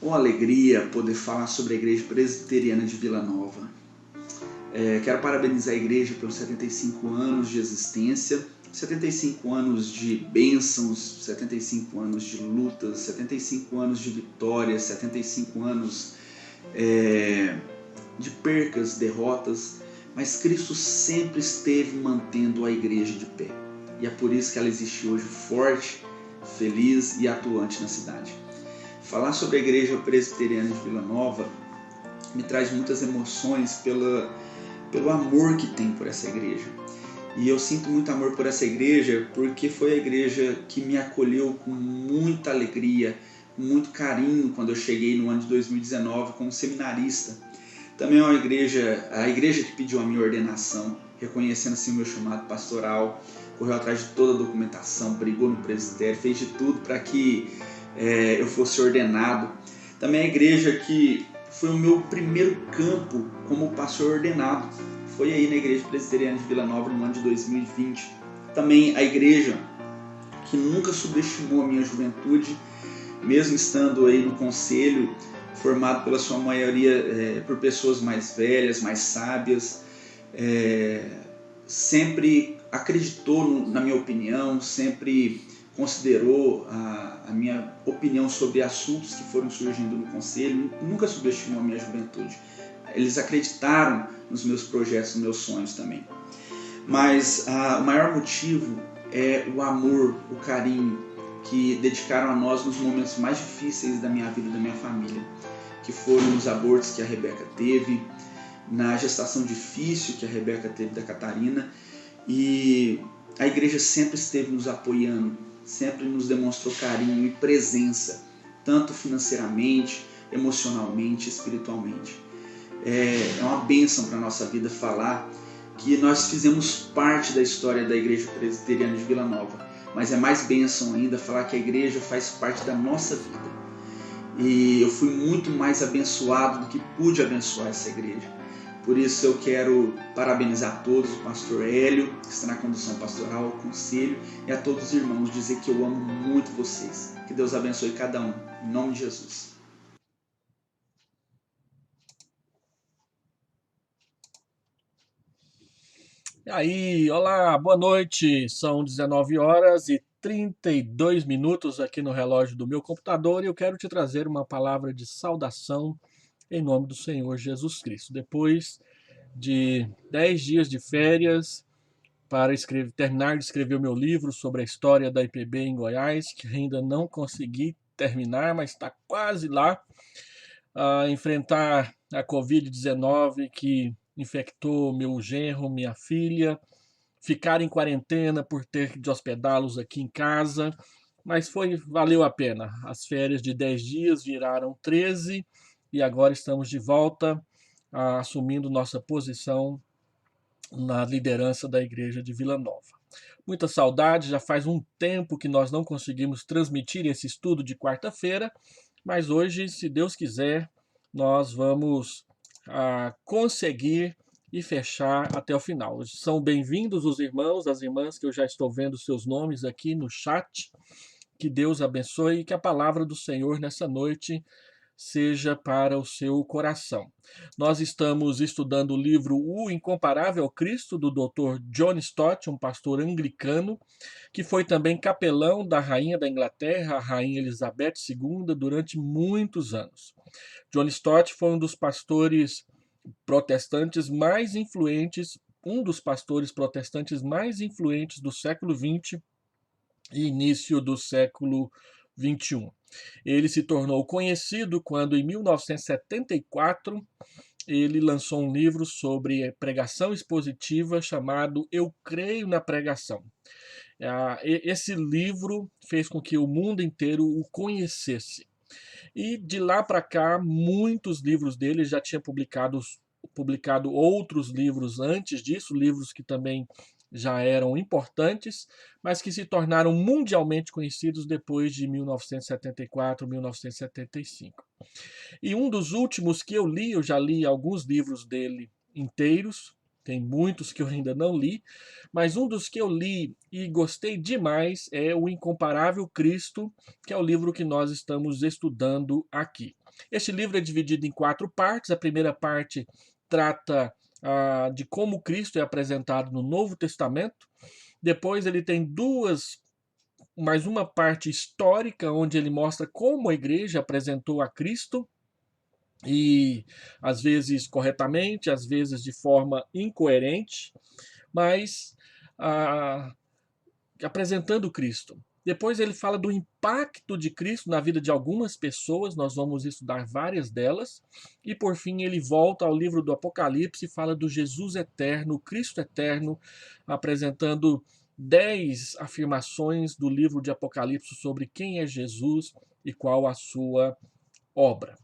Uma alegria poder falar sobre a Igreja Presbiteriana de Vila Nova. Quero parabenizar a igreja pelos 75 anos de existência, 75 anos de bênçãos, 75 anos de lutas, 75 anos de vitórias, 75 anos de percas, derrotas, mas Cristo sempre esteve mantendo a igreja de pé. E é por isso que ela existe hoje forte, feliz e atuante na cidade. Falar sobre a Igreja Presbiteriana de Vila Nova me traz muitas emoções pelo amor que tem por essa igreja. E eu sinto muito amor por essa igreja porque foi a igreja que me acolheu com muita alegria, com muito carinho quando eu cheguei no ano de 2019 como seminarista. Também é a igreja que pediu a minha ordenação, reconhecendo assim o meu chamado pastoral, correu atrás de toda a documentação, brigou no presbitério, fez de tudo para que eu fosse ordenado. Também a igreja que foi o meu primeiro campo como pastor ordenado, foi aí na Igreja Presbiteriana de Vila Nova no ano de 2020. Também a igreja que nunca subestimou a minha juventude, mesmo estando aí no conselho, formado pela sua maioria por pessoas mais velhas, mais sábias, sempre acreditou na minha opinião, sempre considerou a minha opinião sobre assuntos que foram surgindo no conselho, nunca subestimou a minha juventude. Eles acreditaram nos meus projetos, nos meus sonhos também. Mas o maior motivo é o amor, o carinho que dedicaram a nós nos momentos mais difíceis da minha vida e da minha família, que foram os abortos que a Rebeca teve, na gestação difícil que a Rebeca teve da Catarina, e a igreja sempre esteve nos apoiando, sempre nos demonstrou carinho e presença, tanto financeiramente, emocionalmente, espiritualmente. É uma bênção para a nossa vida falar que nós fizemos parte da história da Igreja Presbiteriana de Vila Nova, mas é mais bênção ainda falar que a igreja faz parte da nossa vida. E eu fui muito mais abençoado do que pude abençoar essa igreja. Por isso eu quero parabenizar a todos, o pastor Hélio, que está na condução pastoral, o conselho, e a todos os irmãos, dizer que eu amo muito vocês. Que Deus abençoe cada um, em nome de Jesus. E aí, olá, boa noite. São 19 horas e 32 minutos aqui no relógio do meu computador e eu quero te trazer uma palavra de saudação em nome do Senhor Jesus Cristo. Depois de 10 dias de férias para terminar de escrever o meu livro sobre a história da IPB em Goiás, que ainda não consegui terminar, mas está quase lá, a enfrentar a Covid-19 que infectou meu genro, minha filha, ficar em quarentena por ter de hospedá-los aqui em casa, mas valeu a pena. As férias de 10 dias viraram 13 e agora estamos de volta assumindo nossa posição na liderança da igreja de Vila Nova. Muita saudade, já faz um tempo que nós não conseguimos transmitir esse estudo de quarta-feira, mas hoje, se Deus quiser, nós vamos conseguir e fechar até o final. São bem-vindos os irmãos, as irmãs, que eu já estou vendo seus nomes aqui no chat. Que Deus abençoe e que a palavra do Senhor nessa noite seja para o seu coração. Nós estamos estudando o livro O Incomparável Cristo, do Dr. John Stott, um pastor anglicano, que foi também capelão da rainha da Inglaterra, a rainha Elizabeth II, durante muitos anos. John Stott foi um dos pastores protestantes mais influentes, um dos pastores protestantes mais influentes do século XX e início do século XXI. Ele se tornou conhecido quando, em 1974, ele lançou um livro sobre pregação expositiva chamado Eu Creio na Pregação. Esse livro fez com que o mundo inteiro o conhecesse. E de lá para cá, muitos livros dele já tinha publicado outros livros antes disso, livros que também já eram importantes, mas que se tornaram mundialmente conhecidos depois de 1974, 1975. E um dos últimos que eu já li alguns livros dele inteiros, tem muitos que eu ainda não li, mas um dos que eu li e gostei demais é O Incomparável Cristo, que é o livro que nós estamos estudando aqui. Este livro é dividido em 4 partes. A primeira parte trata de como Cristo é apresentado no Novo Testamento. Depois ele tem mais uma parte histórica, onde ele mostra como a igreja apresentou a Cristo, e às vezes corretamente, às vezes de forma incoerente, mas ah, apresentando Cristo. Depois ele fala do impacto de Cristo na vida de algumas pessoas, nós vamos estudar várias delas. E por fim ele volta ao livro do Apocalipse e fala do Jesus eterno, Cristo eterno, apresentando 10 afirmações do livro de Apocalipse sobre quem é Jesus e qual a sua obra.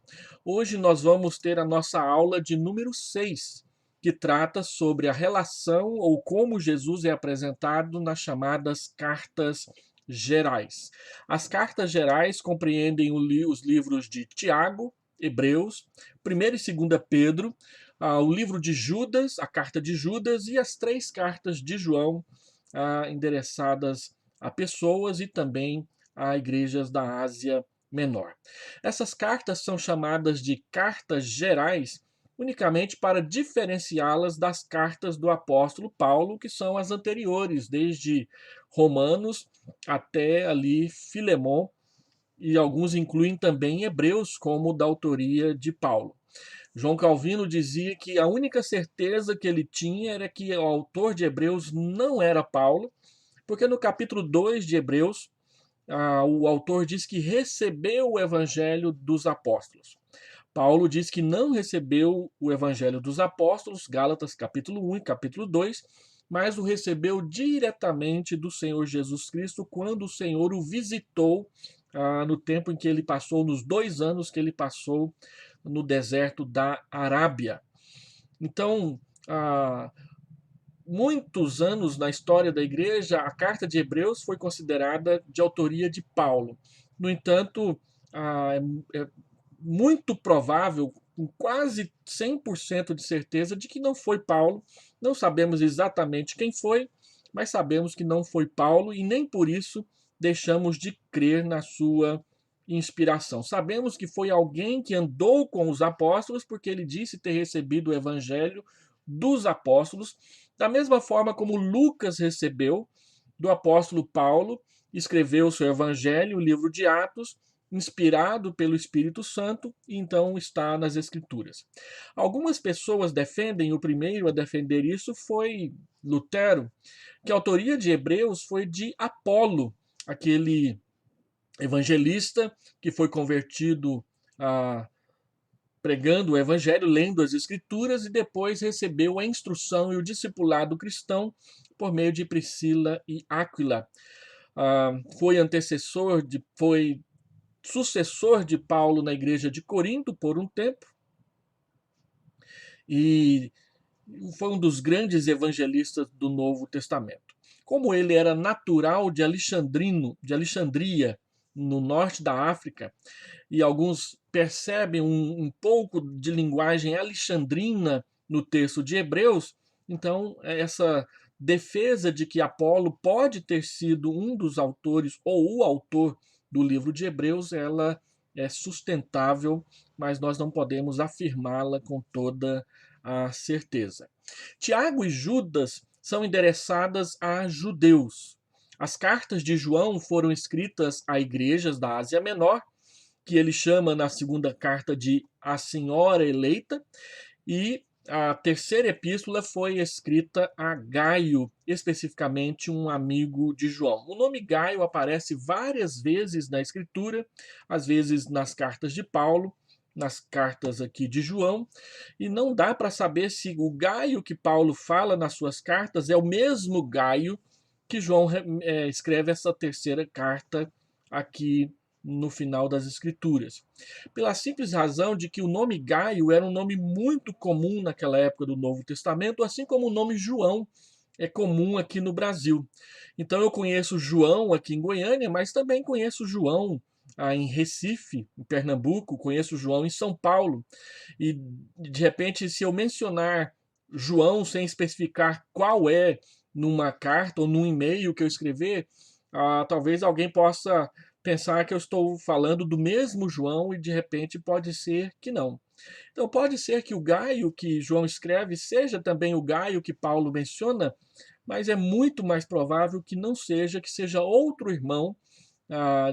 Hoje nós vamos ter a nossa aula de número 6, que trata sobre a relação ou como Jesus é apresentado nas chamadas cartas gerais. As cartas gerais compreendem os livros de Tiago, Hebreus, 1ª e 2ª Pedro, o livro de Judas, a carta de Judas e as 3 cartas de João, endereçadas a pessoas e também a igrejas da Ásia Menor. Essas cartas são chamadas de cartas gerais unicamente para diferenciá-las das cartas do apóstolo Paulo, que são as anteriores, desde Romanos até ali Filemon, e alguns incluem também Hebreus como da autoria de Paulo. João Calvino dizia que a única certeza que ele tinha era que o autor de Hebreus não era Paulo, porque no capítulo 2 de Hebreus, o autor diz que recebeu o evangelho dos apóstolos. Paulo diz que não recebeu o evangelho dos apóstolos, Gálatas capítulo 1 e capítulo 2, mas o recebeu diretamente do Senhor Jesus Cristo quando o Senhor o visitou no tempo em que ele passou, nos 2 anos que ele passou no deserto da Arábia. Então, muitos anos na história da igreja, a carta de Hebreus foi considerada de autoria de Paulo. No entanto, é muito provável, com quase 100% de certeza, de que não foi Paulo. Não sabemos exatamente quem foi, mas sabemos que não foi Paulo e nem por isso deixamos de crer na sua inspiração. Sabemos que foi alguém que andou com os apóstolos, porque ele disse ter recebido o evangelho dos apóstolos, da mesma forma como Lucas recebeu do apóstolo Paulo, escreveu seu evangelho, o livro de Atos, inspirado pelo Espírito Santo, e então está nas Escrituras. Algumas pessoas defendem, o primeiro a defender isso foi Lutero, que a autoria de Hebreus foi de Apolo, aquele evangelista que foi convertido pregando o evangelho, lendo as Escrituras, e depois recebeu a instrução e o discipulado cristão por meio de Priscila e Áquila. Foi sucessor de Paulo na igreja de Corinto por um tempo, e foi um dos grandes evangelistas do Novo Testamento. Como ele era natural de Alexandria, no norte da África, e alguns percebem um pouco de linguagem alexandrina no texto de Hebreus, então essa defesa de que Apolo pode ter sido um dos autores ou o autor do livro de Hebreus, ela é sustentável, mas nós não podemos afirmá-la com toda a certeza. Tiago e Judas são endereçadas a judeus. As cartas de João foram escritas a igrejas da Ásia Menor, que ele chama na segunda carta de A Senhora Eleita, e a terceira epístola foi escrita a Gaio, especificamente um amigo de João. O nome Gaio aparece várias vezes na Escritura, às vezes nas cartas de Paulo, nas cartas aqui de João, e não dá para saber se o Gaio que Paulo fala nas suas cartas é o mesmo Gaio que João escreve essa terceira carta aqui no final das Escrituras. Pela simples razão de que o nome Gaio era um nome muito comum naquela época do Novo Testamento, assim como o nome João é comum aqui no Brasil. Então eu conheço João aqui em Goiânia, mas também conheço João em Recife, em Pernambuco, conheço João em São Paulo. E de repente, se eu mencionar João, sem especificar qual é, numa carta ou num e-mail que eu escrever, talvez alguém possa pensar que eu estou falando do mesmo João e de repente pode ser que não. Então pode ser que o Gaio que João escreve seja também o Gaio que Paulo menciona, mas é muito mais provável que não seja, que seja outro irmão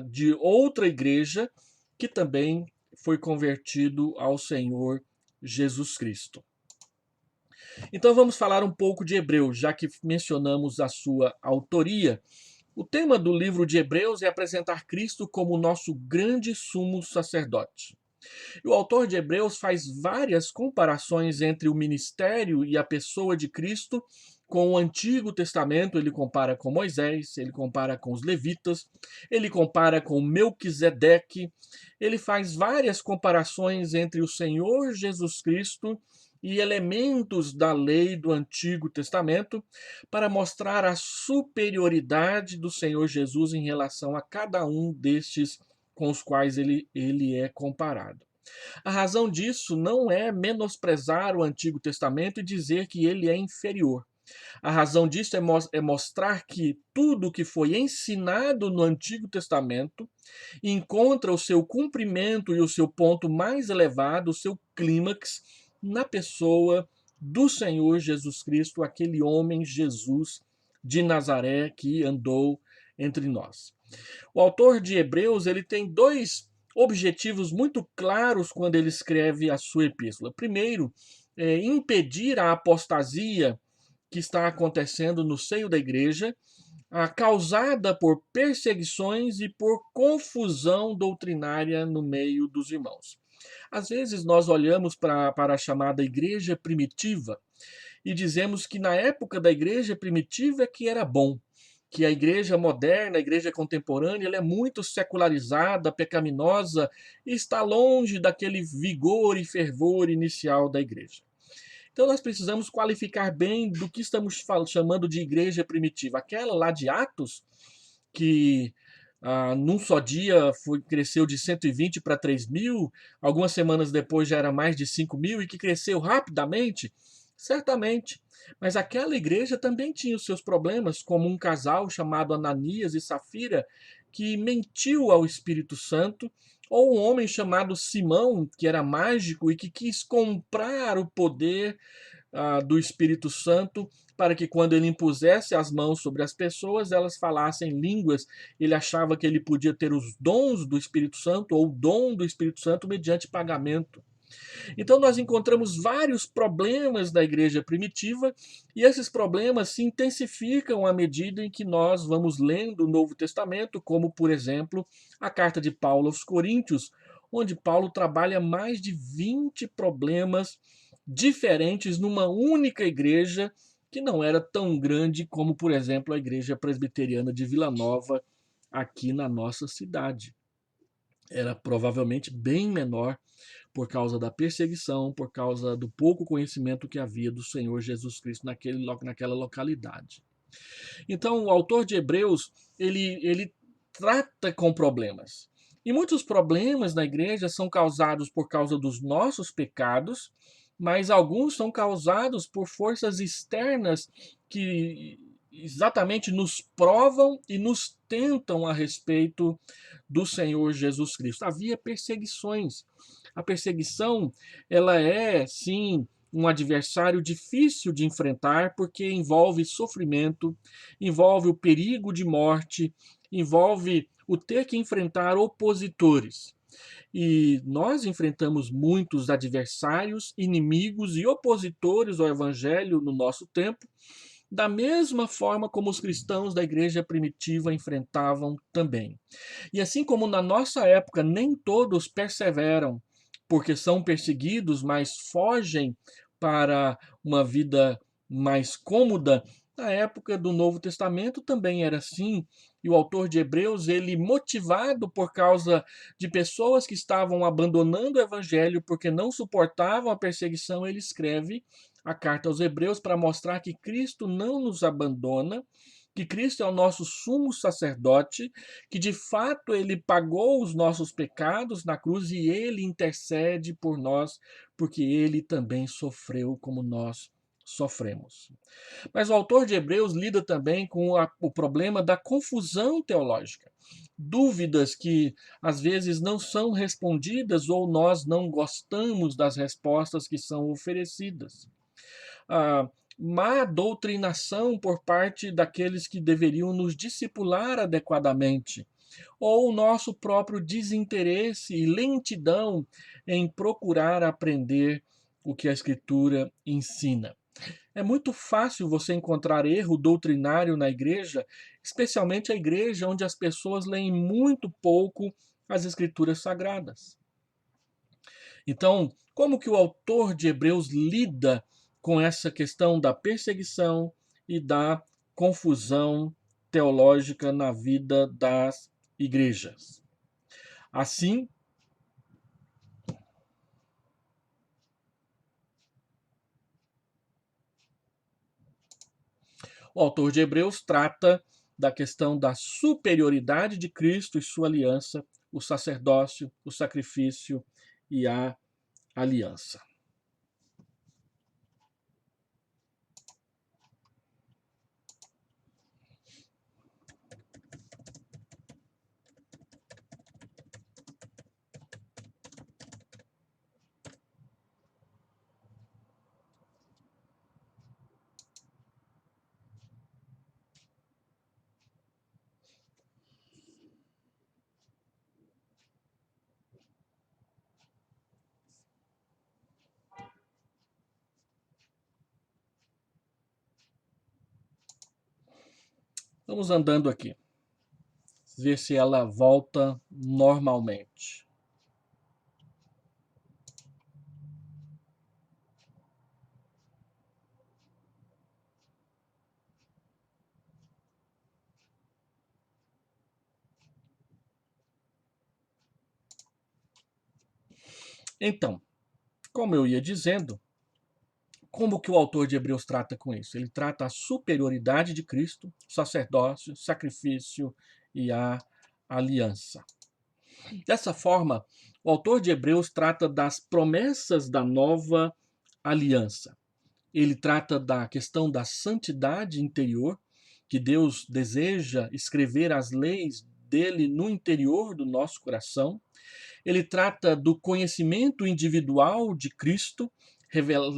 de outra igreja que também foi convertido ao Senhor Jesus Cristo. Então vamos falar um pouco de Hebreus, já que mencionamos a sua autoria. O tema do livro de Hebreus é apresentar Cristo como nosso grande sumo sacerdote. E o autor de Hebreus faz várias comparações entre o ministério e a pessoa de Cristo com o Antigo Testamento. Ele compara com Moisés, ele compara com os levitas, ele compara com Melquisedeque, ele faz várias comparações entre o Senhor Jesus Cristo e elementos da lei do Antigo Testamento para mostrar a superioridade do Senhor Jesus em relação a cada um destes com os quais ele é comparado. A razão disso não é menosprezar o Antigo Testamento e dizer que ele é inferior. A razão disso é mostrar que tudo que foi ensinado no Antigo Testamento encontra o seu cumprimento e o seu ponto mais elevado, o seu clímax, na pessoa do Senhor Jesus Cristo, aquele homem Jesus de Nazaré que andou entre nós. O autor de Hebreus ele tem dois objetivos muito claros quando ele escreve a sua epístola. Primeiro, impedir a apostasia que está acontecendo no seio da igreja, causada por perseguições e por confusão doutrinária no meio dos irmãos. Às vezes nós olhamos para a chamada igreja primitiva e dizemos que na época da igreja primitiva é que era bom, que a igreja moderna, a igreja contemporânea, ela é muito secularizada, pecaminosa e está longe daquele vigor e fervor inicial da igreja. Então nós precisamos qualificar bem do que estamos chamando de igreja primitiva. Aquela lá de Atos, que num só dia cresceu de 120 para 3.000, algumas semanas depois já era mais de 5.000 e que cresceu rapidamente, certamente. Mas aquela igreja também tinha os seus problemas, como um casal chamado Ananias e Safira, que mentiu ao Espírito Santo, ou um homem chamado Simão, que era mágico e que quis comprar o poder do Espírito Santo para que quando ele impusesse as mãos sobre as pessoas, elas falassem línguas. Ele achava que ele podia ter os dons do Espírito Santo ou o dom do Espírito Santo mediante pagamento. Então nós encontramos vários problemas da igreja primitiva e esses problemas se intensificam à medida em que nós vamos lendo o Novo Testamento, como por exemplo a carta de Paulo aos Coríntios, onde Paulo trabalha mais de 20 problemas diferentes numa única igreja que não era tão grande como, por exemplo, a igreja presbiteriana de Vila Nova aqui na nossa cidade. Era provavelmente bem menor por causa da perseguição, por causa do pouco conhecimento que havia do Senhor Jesus Cristo naquela localidade. Então, o autor de Hebreus, ele trata com problemas. E muitos problemas na igreja são causados por causa dos nossos pecados, mas alguns são causados por forças externas que exatamente nos provam e nos tentam a respeito do Senhor Jesus Cristo. Havia perseguições. A perseguição, ela é, sim, um adversário difícil de enfrentar porque envolve sofrimento, envolve o perigo de morte, envolve o ter que enfrentar opositores. E nós enfrentamos muitos adversários, inimigos e opositores ao evangelho no nosso tempo, da mesma forma como os cristãos da igreja primitiva enfrentavam também. E assim como na nossa época nem todos perseveram porque são perseguidos, mas fogem para uma vida mais cômoda, na época do Novo Testamento também era assim. E o autor de Hebreus, ele motivado por causa de pessoas que estavam abandonando o evangelho porque não suportavam a perseguição, ele escreve a carta aos Hebreus para mostrar que Cristo não nos abandona, que Cristo é o nosso sumo sacerdote, que de fato ele pagou os nossos pecados na cruz e ele intercede por nós, porque ele também sofreu como nós sofremos. Mas o autor de Hebreus lida também com o problema da confusão teológica. Dúvidas que às vezes não são respondidas ou nós não gostamos das respostas que são oferecidas. A má doutrinação por parte daqueles que deveriam nos discipular adequadamente, ou o nosso próprio desinteresse e lentidão em procurar aprender o que a Escritura ensina. É muito fácil você encontrar erro doutrinário na igreja, especialmente a igreja onde as pessoas leem muito pouco as Escrituras Sagradas. Então, como que o autor de Hebreus lida com essa questão da perseguição e da confusão teológica na vida das igrejas? Assim, o autor de Hebreus trata da questão da superioridade de Cristo e sua aliança, o sacerdócio, o sacrifício e a aliança. Vamos andando aqui, ver se ela volta normalmente. Então, como eu ia dizendo, como que o autor de Hebreus trata com isso? Ele trata a superioridade de Cristo, sacerdócio, sacrifício e a aliança. Dessa forma, o autor de Hebreus trata das promessas da nova aliança. Ele trata da questão da santidade interior, que Deus deseja escrever as leis dele no interior do nosso coração. Ele trata do conhecimento individual de Cristo.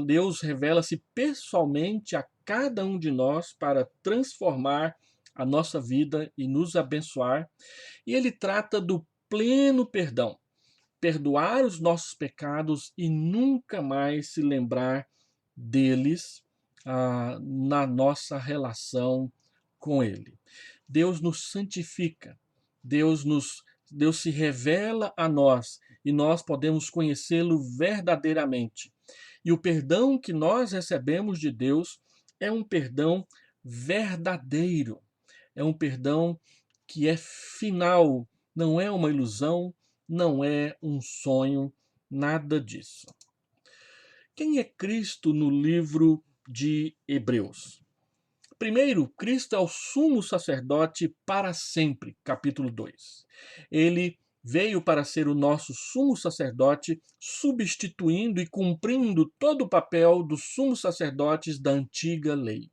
Deus revela-se pessoalmente a cada um de nós para transformar a nossa vida e nos abençoar. E ele trata do pleno perdão, perdoar os nossos pecados e nunca mais se lembrar deles na nossa relação com Ele. Deus nos santifica, Deus se revela a nós e nós podemos conhecê-lo verdadeiramente. E o perdão que nós recebemos de Deus é um perdão verdadeiro, é um perdão que é final, não é uma ilusão, não é um sonho, nada disso. Quem é Cristo no livro de Hebreus? Primeiro, Cristo é o sumo sacerdote para sempre, capítulo 2. Ele veio para ser o nosso sumo sacerdote, substituindo e cumprindo todo o papel dos sumos sacerdotes da antiga lei.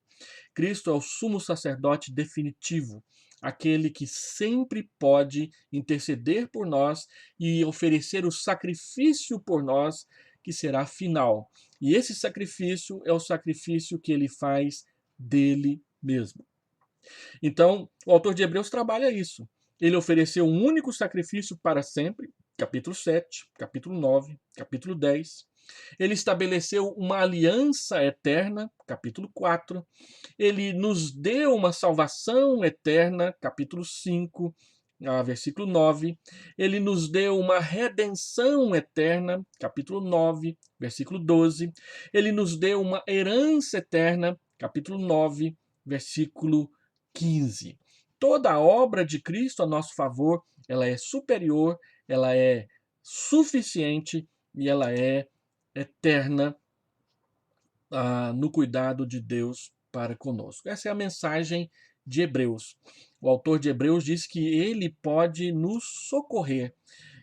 Cristo é o sumo sacerdote definitivo, aquele que sempre pode interceder por nós e oferecer o sacrifício por nós, que será final. E esse sacrifício é o sacrifício que ele faz dele mesmo. Então, o autor de Hebreus trabalha isso. Ele ofereceu um único sacrifício para sempre, capítulo 7, capítulo 9, capítulo 10. Ele estabeleceu uma aliança eterna, capítulo 4. Ele nos deu uma salvação eterna, capítulo 5, versículo 9. Ele nos deu uma redenção eterna, capítulo 9, versículo 12. Ele nos deu uma herança eterna, capítulo 9, versículo 15. Toda a obra de Cristo a nosso favor, ela é superior, ela é suficiente e ela é eterna no cuidado de Deus para conosco. Essa é a mensagem de Hebreus. O autor de Hebreus diz que ele pode nos socorrer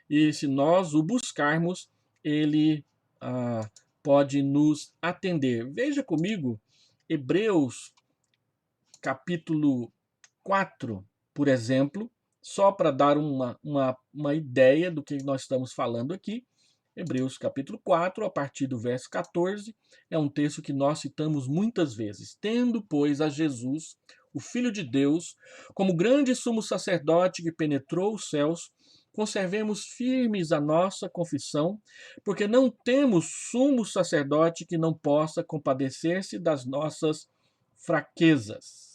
e se nós o buscarmos, ele pode nos atender. Veja comigo Hebreus capítulo 4, por exemplo, só para dar uma ideia do que nós estamos falando aqui. Hebreus capítulo 4, a partir do verso 14, é um texto que nós citamos muitas vezes. Tendo, pois, a Jesus, o Filho de Deus, como grande sumo sacerdote que penetrou os céus, conservemos firmes a nossa confissão, porque não temos sumo sacerdote que não possa compadecer-se das nossas fraquezas.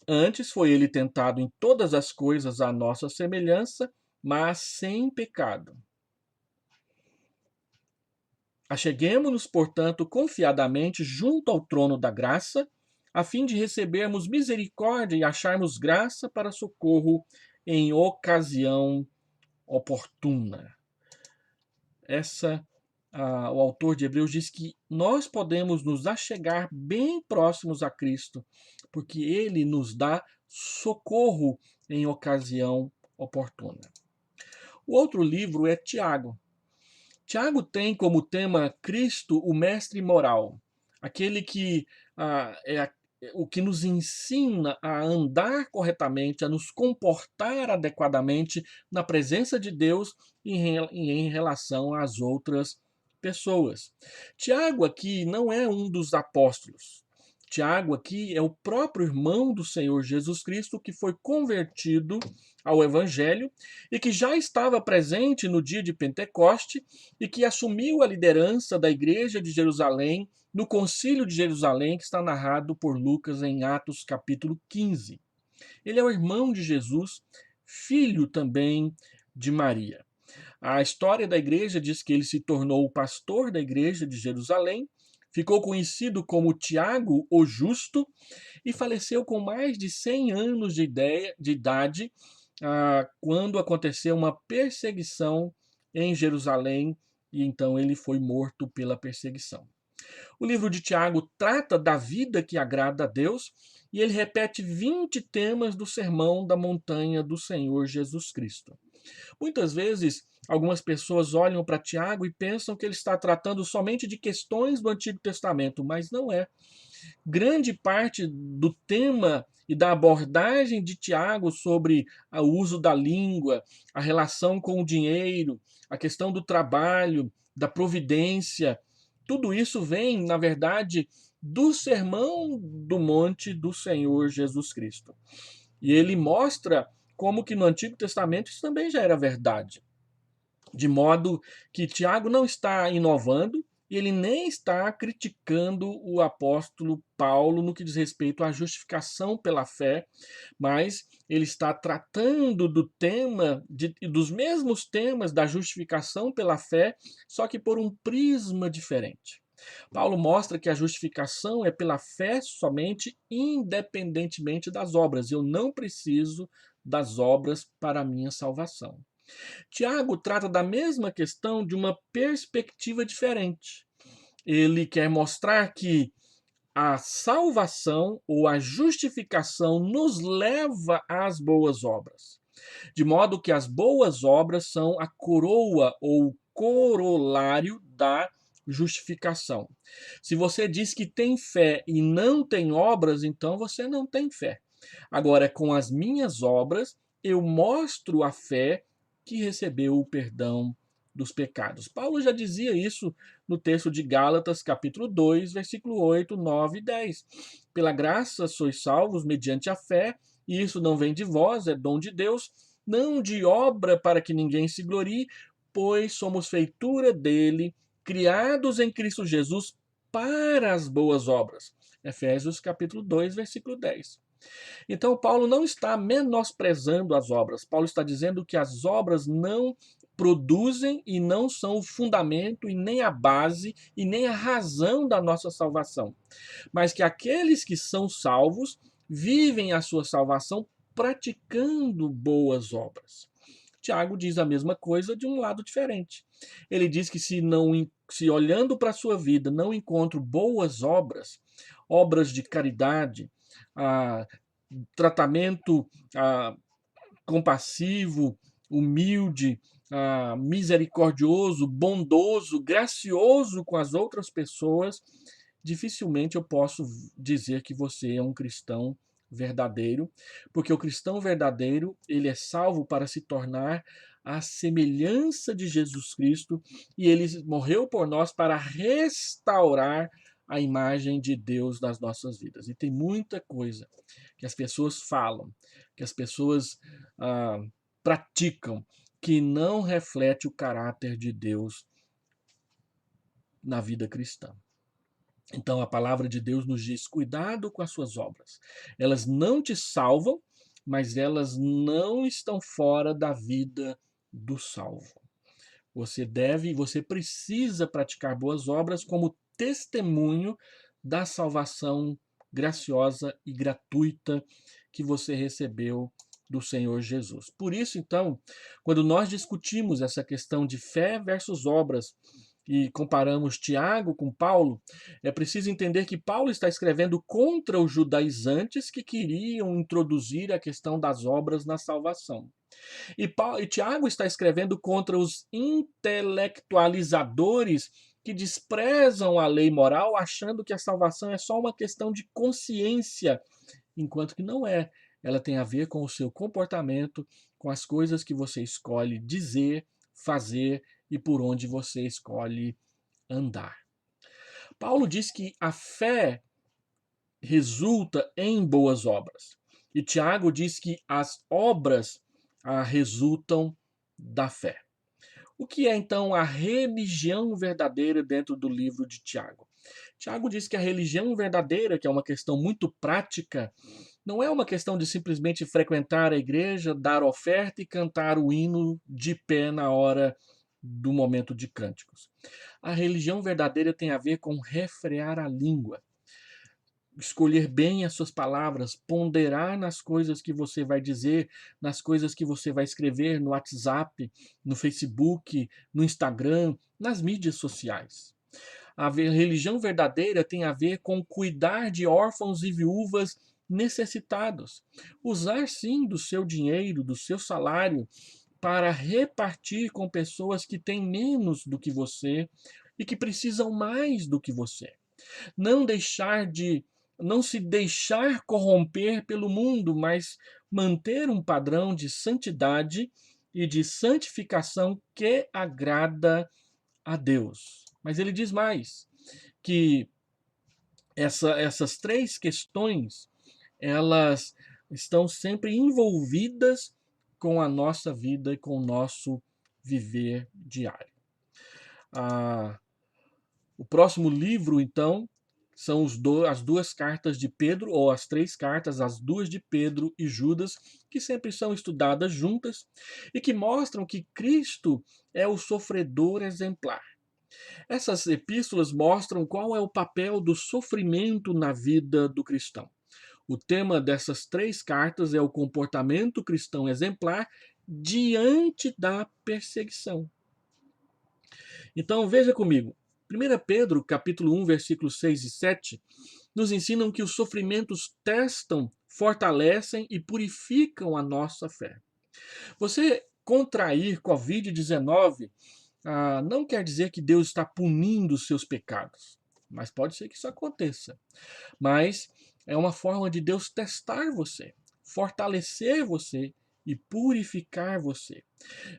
Antes foi ele tentado em todas as coisas à nossa semelhança, mas sem pecado. Acheguemo-nos, portanto, confiadamente junto ao trono da graça, a fim de recebermos misericórdia e acharmos graça para socorro em ocasião oportuna. O autor de Hebreus diz que nós podemos nos achegar bem próximos a Cristo, porque ele nos dá socorro em ocasião oportuna. O outro livro é Tiago. Tiago tem como tema Cristo, o mestre moral, aquele que o que nos ensina a andar corretamente, a nos comportar adequadamente na presença de Deus e em relação às outras pessoas. Tiago aqui não é um dos apóstolos. Tiago aqui é o próprio irmão do Senhor Jesus Cristo que foi convertido ao Evangelho e que já estava presente no dia de Pentecoste e que assumiu a liderança da igreja de Jerusalém no Concílio de Jerusalém, que está narrado por Lucas em Atos capítulo 15. Ele é o irmão de Jesus, filho também de Maria. A história da igreja diz que ele se tornou o pastor da igreja de Jerusalém, ficou conhecido como Tiago, o Justo, e faleceu com mais de 100 anos de idade, quando aconteceu uma perseguição em Jerusalém, e então ele foi morto pela perseguição. O livro de Tiago trata da vida que agrada a Deus, e ele repete 20 temas do sermão da montanha do Senhor Jesus Cristo. Muitas vezes, algumas pessoas olham para Tiago e pensam que ele está tratando somente de questões do Antigo Testamento, mas não é. Grande parte do tema e da abordagem de Tiago sobre o uso da língua, a relação com o dinheiro, a questão do trabalho, da providência, tudo isso vem, na verdade, do Sermão do Monte do Senhor Jesus Cristo. E ele mostra como que no Antigo Testamento isso também já era verdade. De modo que Tiago não está inovando e ele nem está criticando o apóstolo Paulo no que diz respeito à justificação pela fé, mas ele está tratando do tema, dos mesmos temas da justificação pela fé, só que por um prisma diferente. Paulo mostra que a justificação é pela fé somente, independentemente das obras. Eu não preciso das obras para a minha salvação. Tiago trata da mesma questão de uma perspectiva diferente. Ele quer mostrar que a salvação ou a justificação nos leva às boas obras. De modo que as boas obras são a coroa ou corolário da justificação. Se você diz que tem fé e não tem obras, então você não tem fé. Agora, com as minhas obras, eu mostro a fé que recebeu o perdão dos pecados. Paulo já dizia isso no texto de Gálatas, capítulo 2, versículo 8, 9 e 10. Pela graça sois salvos mediante a fé, e isso não vem de vós, é dom de Deus, não de obra para que ninguém se glorie, pois somos feitura dele, criados em Cristo Jesus para as boas obras. Efésios capítulo 2, versículo 10. Então, Paulo não está menosprezando as obras. Paulo está dizendo que as obras não produzem e não são o fundamento e nem a base e nem a razão da nossa salvação. Mas que aqueles que são salvos vivem a sua salvação praticando boas obras. Tiago diz a mesma coisa de um lado diferente. Ele diz que se olhando para a sua vida não encontro boas obras, obras de caridade, ah, tratamento compassivo, humilde, misericordioso, bondoso, gracioso com as outras pessoas, dificilmente eu posso dizer que você é um cristão verdadeiro, porque o cristão verdadeiro, ele é salvo para se tornar a semelhança de Jesus Cristo e ele morreu por nós para restaurar a imagem de Deus nas nossas vidas. E tem muita coisa que as pessoas falam, que as pessoas ah, praticam, que não reflete o caráter de Deus na vida cristã. Então a palavra de Deus nos diz: cuidado com as suas obras. Elas não te salvam, mas elas não estão fora da vida do salvo. Você precisa praticar boas obras como testemunho da salvação graciosa e gratuita que você recebeu do Senhor Jesus. Por isso, então, quando nós discutimos essa questão de fé versus obras e comparamos Tiago com Paulo, é preciso entender que Paulo está escrevendo contra os judaizantes que queriam introduzir a questão das obras na salvação. E Tiago está escrevendo contra os intelectualizadores que desprezam a lei moral, achando que a salvação é só uma questão de consciência, enquanto que não é. Ela tem a ver com o seu comportamento, com as coisas que você escolhe dizer, fazer e por onde você escolhe andar. Paulo diz que a fé resulta em boas obras. E Tiago diz que as obras resultam da fé. O que é então a religião verdadeira dentro do livro de Tiago? Tiago diz que a religião verdadeira, que é uma questão muito prática, não é uma questão de simplesmente frequentar a igreja, dar oferta e cantar o hino de pé na hora do momento de cânticos. A religião verdadeira tem a ver com refrear a língua, escolher bem as suas palavras, ponderar nas coisas que você vai dizer, nas coisas que você vai escrever no WhatsApp, no Facebook, no Instagram, nas mídias sociais. A religião verdadeira tem a ver com cuidar de órfãos e viúvas necessitados. Usar sim do seu dinheiro, do seu salário, para repartir com pessoas que têm menos do que você e que precisam mais do que você. Não deixar de não se deixar corromper pelo mundo, mas manter um padrão de santidade e de santificação que agrada a Deus. Mas ele diz mais, que essas três questões, elas estão sempre envolvidas com a nossa vida e com o nosso viver diário. O próximo livro, então, são as duas cartas de Pedro, ou as três cartas, as duas de Pedro e Judas, que sempre são estudadas juntas e que mostram que Cristo é o sofredor exemplar. Essas epístolas mostram qual é o papel do sofrimento na vida do cristão. O tema dessas três cartas é o comportamento cristão exemplar diante da perseguição. Então veja comigo, 1 Pedro, capítulo 1, versículos 6 e 7, nos ensinam que os sofrimentos testam, fortalecem e purificam a nossa fé. Você contrair Covid-19 não quer dizer que Deus está punindo os seus pecados, mas pode ser que isso aconteça. Mas é uma forma de Deus testar você, fortalecer você e purificar você.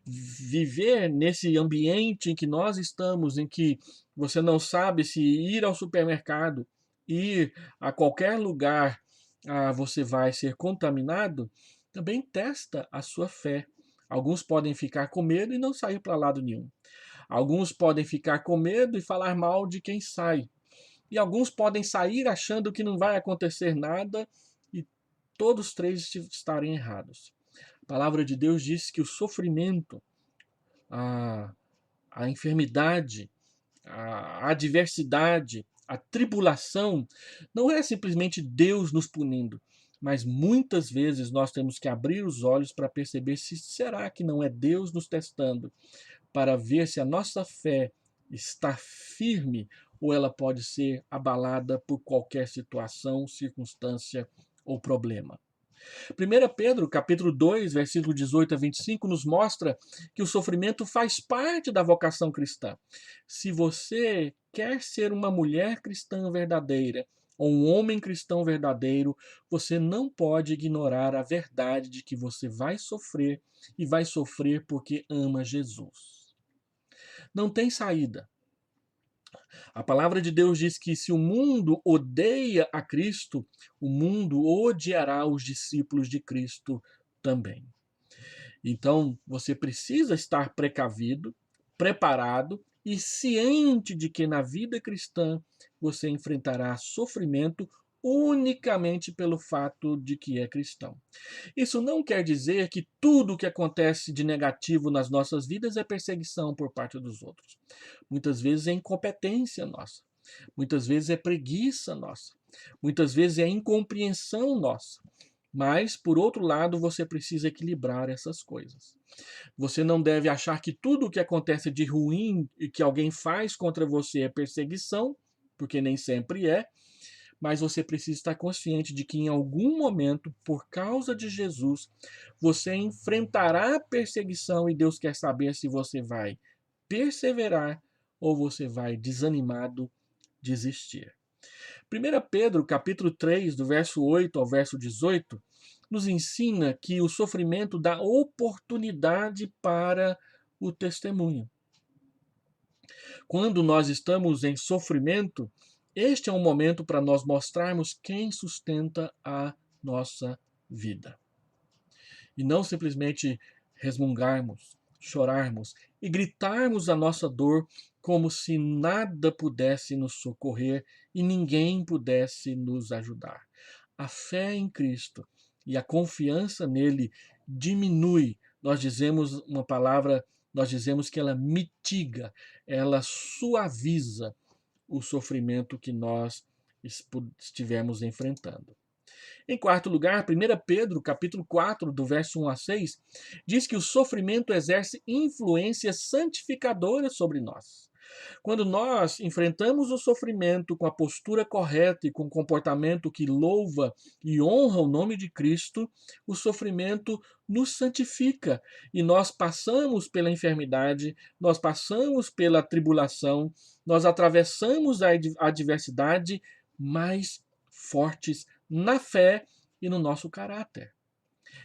Viver nesse ambiente em que nós estamos, em que você não sabe se ir ao supermercado, ir a qualquer lugar, você vai ser contaminado, também testa a sua fé. Alguns podem ficar com medo e não sair para lado nenhum. Alguns podem ficar com medo e falar mal de quem sai. E alguns podem sair achando que não vai acontecer nada e todos três estarem errados. A palavra de Deus diz que o sofrimento, a enfermidade, a adversidade, a tribulação, não é simplesmente Deus nos punindo, mas muitas vezes nós temos que abrir os olhos para perceber se será que não é Deus nos testando, para ver se a nossa fé está firme ou ela pode ser abalada por qualquer situação, circunstância ou problema. 1 Pedro, capítulo 2, versículo 18 a 25, nos mostra que o sofrimento faz parte da vocação cristã. Se você quer ser uma mulher cristã verdadeira, ou um homem cristão verdadeiro, você não pode ignorar a verdade de que você vai sofrer e vai sofrer porque ama Jesus. Não tem saída. A palavra de Deus diz que se o mundo odeia a Cristo, o mundo odiará os discípulos de Cristo também. Então, você precisa estar precavido, preparado e ciente de que na vida cristã você enfrentará sofrimento unicamente pelo fato de que é cristão. Isso não quer dizer que tudo o que acontece de negativo nas nossas vidas é perseguição por parte dos outros. Muitas vezes é incompetência nossa, muitas vezes é preguiça nossa, muitas vezes é incompreensão nossa. Mas, por outro lado, você precisa equilibrar essas coisas. Você não deve achar que tudo o que acontece de ruim e que alguém faz contra você é perseguição, porque nem sempre é, mas você precisa estar consciente de que em algum momento, por causa de Jesus, você enfrentará perseguição e Deus quer saber se você vai perseverar ou você vai desanimado desistir. 1 Pedro, capítulo 3, do verso 8 ao verso 18, nos ensina que o sofrimento dá oportunidade para o testemunho. Quando nós estamos em sofrimento, este é um momento para nós mostrarmos quem sustenta a nossa vida. E não simplesmente resmungarmos, chorarmos e gritarmos a nossa dor como se nada pudesse nos socorrer e ninguém pudesse nos ajudar. A fé em Cristo e a confiança nele diminui. Nós dizemos uma palavra, nós dizemos que ela mitiga, ela suaviza o sofrimento que nós estivermos enfrentando. Em quarto lugar, 1 Pedro, capítulo 4, do verso 1 a 6, diz que o sofrimento exerce influência santificadora sobre nós. Quando nós enfrentamos o sofrimento com a postura correta e com o comportamento que louva e honra o nome de Cristo, o sofrimento nos santifica e nós passamos pela enfermidade, nós passamos pela tribulação, nós atravessamos a adversidade mais fortes na fé e no nosso caráter.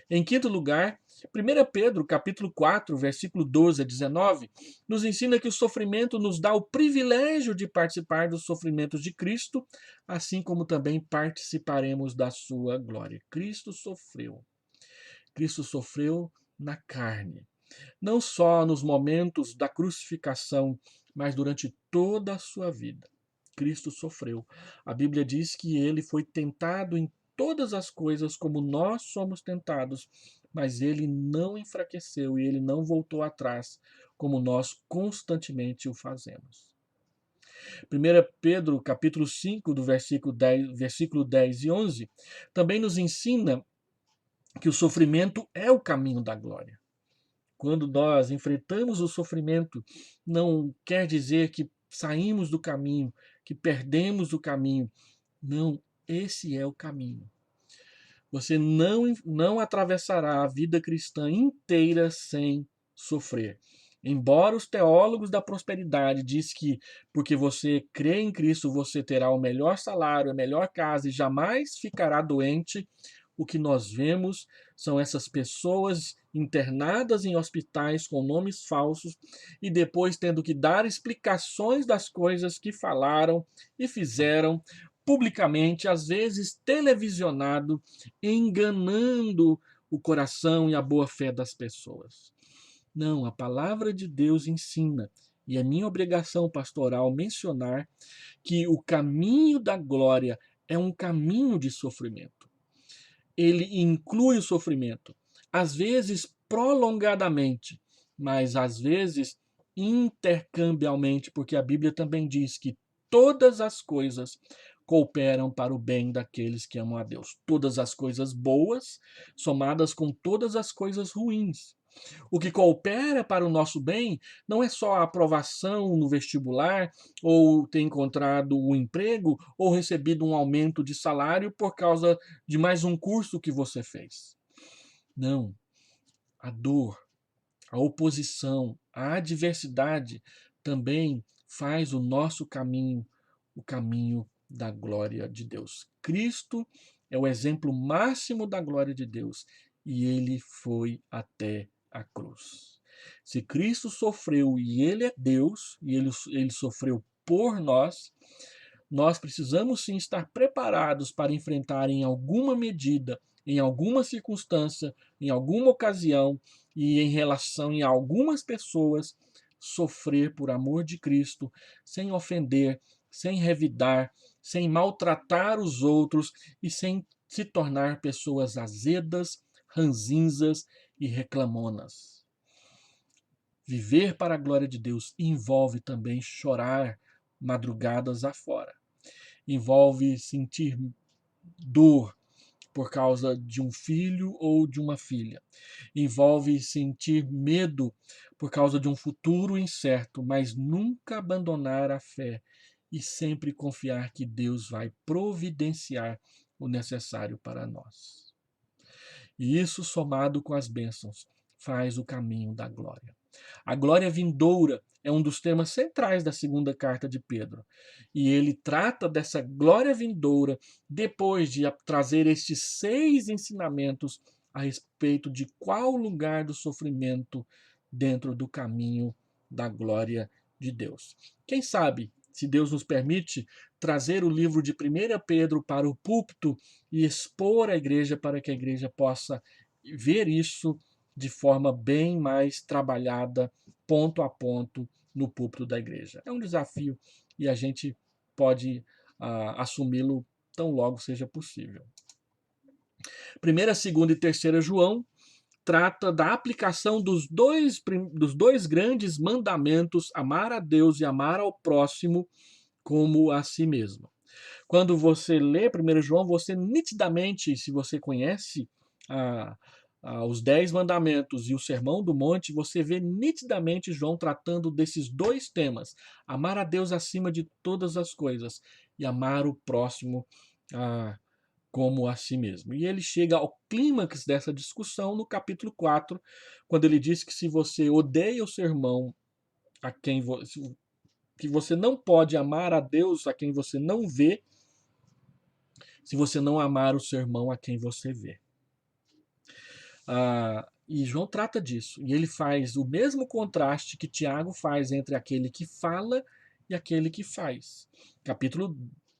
Em quinto lugar, 1 Pedro, capítulo 4, versículo 12 a 19, nos ensina que o sofrimento nos dá o privilégio de participar dos sofrimentos de Cristo, assim como também participaremos da sua glória. Cristo sofreu. Cristo sofreu na carne. Não só nos momentos da crucificação, mas durante toda a sua vida. Cristo sofreu. A Bíblia diz que ele foi tentado em todas as coisas como nós somos tentados, mas ele não enfraqueceu e ele não voltou atrás, como nós constantemente o fazemos. 1 Pedro, capítulo 5, do versículo 10 e 11, também nos ensina que o sofrimento é o caminho da glória. Quando nós enfrentamos o sofrimento, não quer dizer que saímos do caminho, que perdemos o caminho. Não, esse é o caminho. Você não atravessará a vida cristã inteira sem sofrer. Embora os teólogos da prosperidade diz que porque você crê em Cristo você terá o melhor salário, a melhor casa e jamais ficará doente, o que nós vemos são essas pessoas internadas em hospitais com nomes falsos e depois tendo que dar explicações das coisas que falaram e fizeram publicamente, às vezes televisionado, enganando o coração e a boa fé das pessoas. Não, a palavra de Deus ensina, e é minha obrigação pastoral mencionar que o caminho da glória é um caminho de sofrimento. Ele inclui o sofrimento, às vezes prolongadamente, mas às vezes intercambialmente, porque a Bíblia também diz que todas as coisas cooperam para o bem daqueles que amam a Deus. Todas as coisas boas, somadas com todas as coisas ruins. O que coopera para o nosso bem não é só a aprovação no vestibular, ou ter encontrado um emprego, ou recebido um aumento de salário por causa de mais um curso que você fez. Não. A dor, a oposição, a adversidade também faz o nosso caminho, o caminho da glória de Deus. Cristo é o exemplo máximo da glória de Deus e ele foi até a cruz. Se Cristo sofreu e ele é Deus, e ele sofreu por nós, nós precisamos sim estar preparados para enfrentar em alguma medida, em alguma circunstância, em alguma ocasião e em relação a algumas pessoas, sofrer por amor de Cristo, sem ofender, sem revidar, sem maltratar os outros e sem se tornar pessoas azedas, ranzinzas e reclamonas. Viver para a glória de Deus envolve também chorar madrugadas afora. Envolve sentir dor por causa de um filho ou de uma filha. Envolve sentir medo por causa de um futuro incerto, mas nunca abandonar a fé e sempre confiar que Deus vai providenciar o necessário para nós. E isso, somado com as bênçãos, faz o caminho da glória. A glória vindoura é um dos temas centrais da segunda carta de Pedro. E ele trata dessa glória vindoura depois de trazer estes 6 ensinamentos a respeito de qual lugar do sofrimento dentro do caminho da glória de Deus. Quem sabe, se Deus nos permite, trazer o livro de 1 Pedro para o púlpito e expor à igreja para que a igreja possa ver isso de forma bem mais trabalhada, ponto a ponto, no púlpito da igreja. É um desafio e a gente pode assumi-lo tão logo seja possível. 1ª, 2ª e 3ª João trata da aplicação dos dois grandes mandamentos, amar a Deus e amar ao próximo como a si mesmo. Quando você lê 1 João, você nitidamente, se você conhece os 10 mandamentos e o Sermão do Monte, você vê nitidamente João tratando desses 2 temas: amar a Deus acima de todas as coisas e amar o próximo como a si mesmo. E ele chega ao clímax dessa discussão no capítulo 4, quando ele diz que se você odeia o seu irmão, que você não pode amar a Deus a quem você não vê, se você não amar o seu irmão a quem você vê. E João trata disso. E ele faz o mesmo contraste que Tiago faz entre aquele que fala e aquele que faz. Capítulo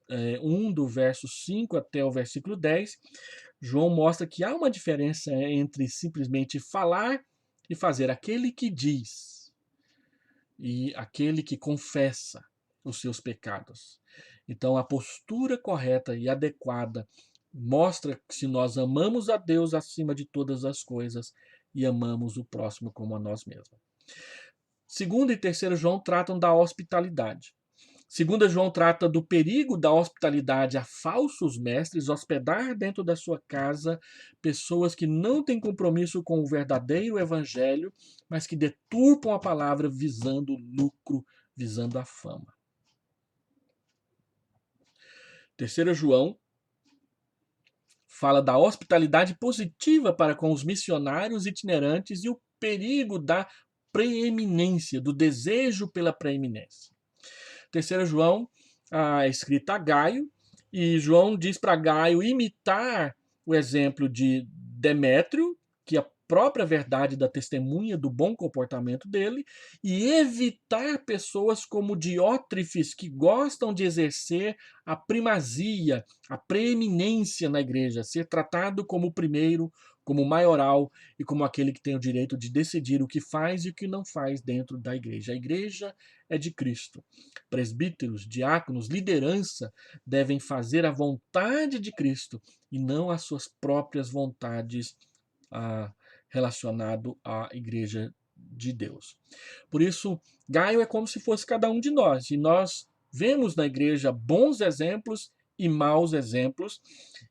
1, do verso 5 até o versículo 10, João mostra que há uma diferença entre simplesmente falar e fazer. Aquele que diz e aquele que confessa os seus pecados. Então, a postura correta e adequada mostra que se nós amamos a Deus acima de todas as coisas e amamos o próximo como a nós mesmos. 2ª e 3ª João tratam da hospitalidade. 2ª João trata do perigo da hospitalidade a falsos mestres, hospedar dentro da sua casa pessoas que não têm compromisso com o verdadeiro evangelho, mas que deturpam a palavra visando lucro, visando a fama. 3ª João fala da hospitalidade positiva para com os missionários itinerantes e o perigo da preeminência, do desejo pela preeminência. 3ª João é escrita a Gaio, e João diz para Gaio imitar o exemplo de Demétrio, que a própria verdade da testemunha do bom comportamento dele, e evitar pessoas como Diótrefes, que gostam de exercer a primazia, a preeminência na igreja, ser tratado como o primeiro, como maioral e como aquele que tem o direito de decidir o que faz e o que não faz dentro da igreja. A igreja é de Cristo. Presbíteros, diáconos, liderança devem fazer a vontade de Cristo e não as suas próprias vontades relacionado à igreja de Deus. Por isso, Gaio é como se fosse cada um de nós, e nós vemos na igreja bons exemplos e maus exemplos,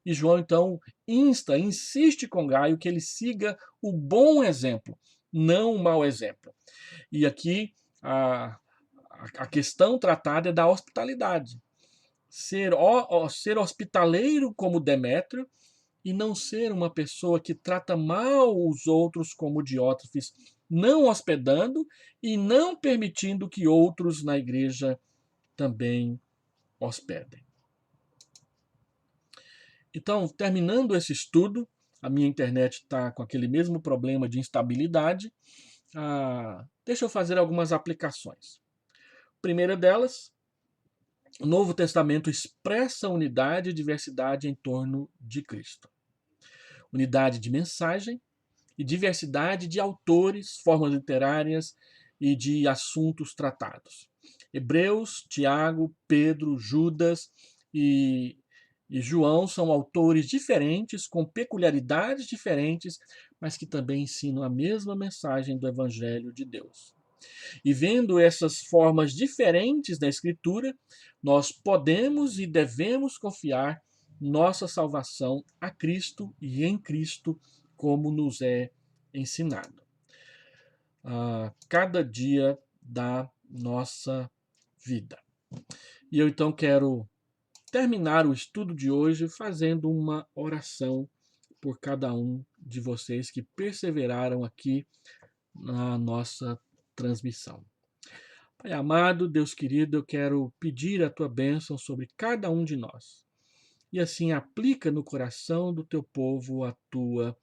e João então insiste com Gaio que ele siga o bom exemplo, não um mau exemplo. E aqui a questão tratada é da hospitalidade. Ser hospitaleiro como Demétrio e não ser uma pessoa que trata mal os outros como Diótrefes, não hospedando e não permitindo que outros na igreja também hospedem. Então, terminando esse estudo, a minha internet está com aquele mesmo problema de instabilidade. Deixa eu fazer algumas aplicações. A primeira delas, o Novo Testamento expressa unidade e diversidade em torno de Cristo. Unidade de mensagem e diversidade de autores, formas literárias e de assuntos tratados. Hebreus, Tiago, Pedro, Judas e João são autores diferentes, com peculiaridades diferentes, mas que também ensinam a mesma mensagem do Evangelho de Deus. E vendo essas formas diferentes da Escritura, nós podemos e devemos confiar nossa salvação a Cristo e em Cristo, como nos é ensinado. Cada dia da nossa vida. E eu então quero terminar o estudo de hoje fazendo uma oração por cada um de vocês que perseveraram aqui na nossa transmissão. Pai amado, Deus querido, eu quero pedir a tua bênção sobre cada um de nós. E assim aplica no coração do teu povo a tua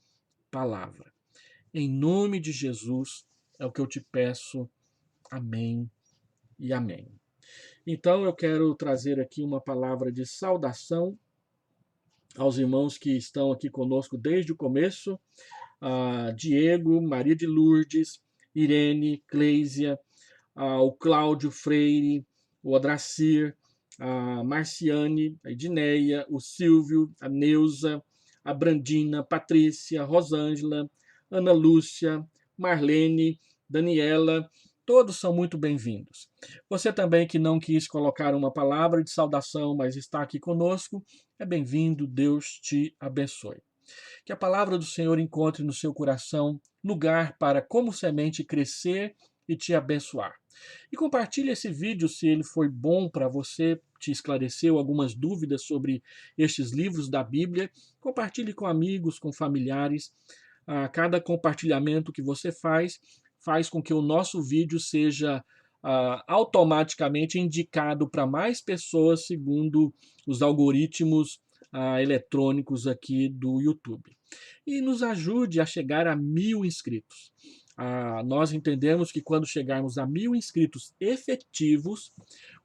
palavra. Em nome de Jesus é o que eu te peço. Amém e amém. Então eu quero trazer aqui uma palavra de saudação aos irmãos que estão aqui conosco desde o começo. Diego, Maria de Lourdes, Irene, Cleisia, o Cláudio Freire, o Adracir, a Marciane, a Edneia, o Silvio, a Neuza, a Brandina, Patrícia, Rosângela, Ana Lúcia, Marlene, Daniela, todos são muito bem-vindos. Você também que não quis colocar uma palavra de saudação, mas está aqui conosco, é bem-vindo, Deus te abençoe. Que a palavra do Senhor encontre no seu coração lugar para, como semente, crescer e te abençoar. E compartilhe esse vídeo se ele foi bom para você, te esclareceu algumas dúvidas sobre estes livros da Bíblia. Compartilhe com amigos, com familiares. Cada compartilhamento que você faz com que o nosso vídeo seja automaticamente indicado para mais pessoas segundo os algoritmos eletrônicos aqui do YouTube. E nos ajude a chegar a 1000 inscritos. Nós entendemos que quando chegarmos a 1000 inscritos efetivos,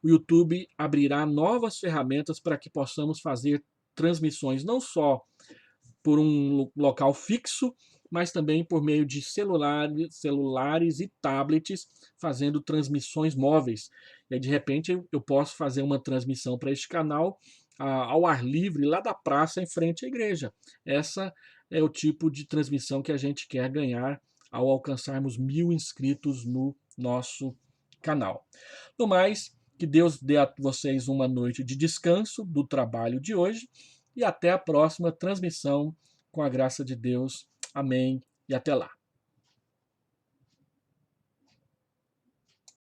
o YouTube abrirá novas ferramentas para que possamos fazer transmissões não só por um local fixo, mas também por meio de celulares e tablets, fazendo transmissões móveis. E aí, de repente, eu posso fazer uma transmissão para este canal ao ar livre, lá da praça, em frente à igreja. Essa é o tipo de transmissão que a gente quer ganhar ao alcançarmos 1000 inscritos no nosso canal. No mais, que Deus dê a vocês uma noite de descanso do trabalho de hoje e até a próxima transmissão, com a graça de Deus. Amém e até lá.